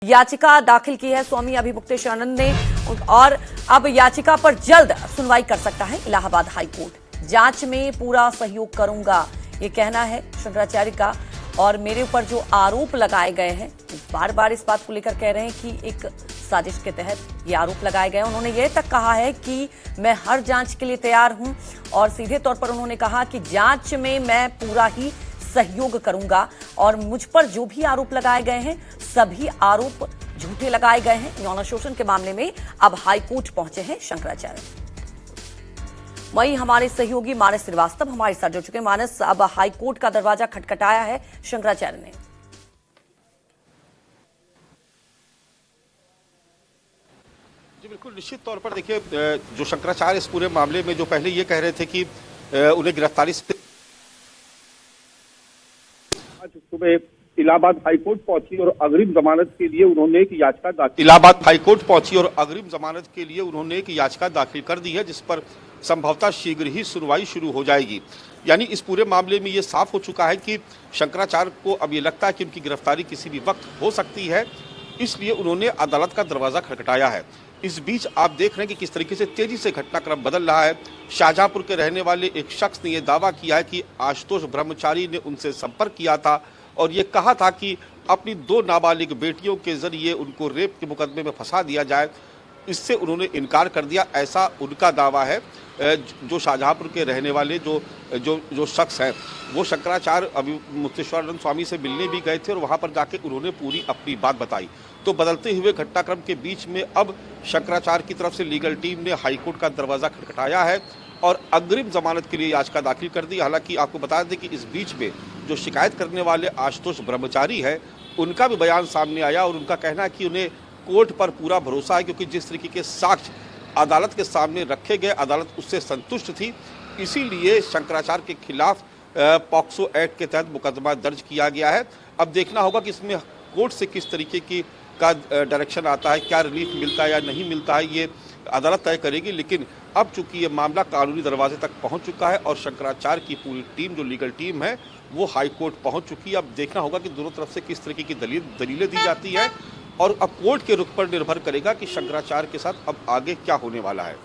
याचिका दाखिल की है स्वामी अभिमुक्तेश्वरानंद ने और अब याचिका पर जल्द सुनवाई कर सकता है इलाहाबाद हाई कोर्ट। जांच में पूरा सहयोग करूंगा, ये कहना है शंकराचार्य का। और मेरे ऊपर जो आरोप लगाए गए हैं, बार बार इस बात को लेकर कह रहे हैं कि एक साजिश के तहत ये आरोप लगाए गए। उन्होंने ये तक कहा है कि मैं हर जांच के लिए तैयार हूं और सीधे तौर पर उन्होंने कहा कि जांच में मैं पूरा ही सहयोग करूंगा और मुझ पर जो भी आरोप लगाए गए हैं सभी आरोप झूठे लगाए गए हैं। यौन शोषण के मामले में अब हाईकोर्ट पहुंचे हैं शंकराचार्य। वहीं हमारे सहयोगी मानस श्रीवास्तव हमारे साथ जुड़ चुके हैं। मानस, अब हाईकोर्ट का दरवाजा खटखटाया है शंकराचार्य ने। जी बिल्कुल, निश्चित तौर पर देखिए, जो शंकराचार्य इस पूरे मामले में जो पहले ये कह रहे थे कि उन्हें गिरफ्तारी से आज सुबह इलाहाबाद हाईकोर्ट पहुंची और अग्रिम जमानत के लिए उन्होंने एक याचिका दाखिल इलाहाबाद हाईकोर्ट पहुंची और अग्रिम जमानत के लिए उन्होंने एक याचिका दाखिल कर दी है, जिस पर संभवतः शीघ्र ही सुनवाई शुरू हो जाएगी। यानी इस पूरे मामले में ये साफ हो चुका है कि शंकराचार्य को अब ये लगता है कि उनकी गिरफ्तारी किसी भी वक्त हो सकती है, इसलिए उन्होंने अदालत का दरवाजा खटखटाया है। इस बीच आप देख रहे हैं कि किस तरीके से तेजी से घटनाक्रम बदल रहा है। शाहजहांपुर के रहने वाले एक शख्स ने यह दावा किया है कि आशुतोष ब्रह्मचारी ने उनसे संपर्क किया था और ये कहा था कि अपनी 2 नाबालिग बेटियों के जरिए उनको रेप के मुकदमे में फंसा दिया जाए। इससे उन्होंने इनकार कर दिया, ऐसा उनका दावा है। जो शाहजहांपुर के रहने वाले जो शख्स हैं, वो शंकराचार्य अभिमुक्तेश्वरानंद स्वामी से मिलने भी गए थे और वहां पर जाके उन्होंने पूरी अपनी बात बताई। तो बदलते हुए घटनाक्रम के बीच में अब शंकराचार्य की तरफ से लीगल टीम ने हाईकोर्ट का दरवाजा खटखटाया है और अग्रिम जमानत के लिए याचिका दाखिल कर दी। हालांकि आपको बता दें कि इस बीच में जो शिकायत करने वाले आशुतोष ब्रह्मचारी है, उनका भी बयान सामने आया और उनका कहना है कि उन्हें कोर्ट पर पूरा भरोसा है, क्योंकि जिस तरीके के साक्ष्य अदालत के सामने रखे गए, अदालत उससे संतुष्ट थी। इसीलिए शंकराचार्य के खिलाफ पॉक्सो एक्ट के तहत मुकदमा दर्ज किया गया है। अब देखना होगा कि इसमें कोर्ट से किस तरीके की का डायरेक्शन आता है, क्या रिलीफ मिलता है या नहीं मिलता है, ये अदालत तय करेगी। लेकिन अब चूंकि ये मामला कानूनी दरवाजे तक पहुंच चुका है और शंकराचार्य की पूरी टीम, जो लीगल टीम है, वो हाई कोर्ट पहुंच चुकी है। अब देखना होगा कि दोनों तरफ से किस तरीके की दलीलें दी जाती है और अब कोर्ट के रुख पर निर्भर करेगा कि शंकराचार्य के साथ अब आगे क्या होने वाला है।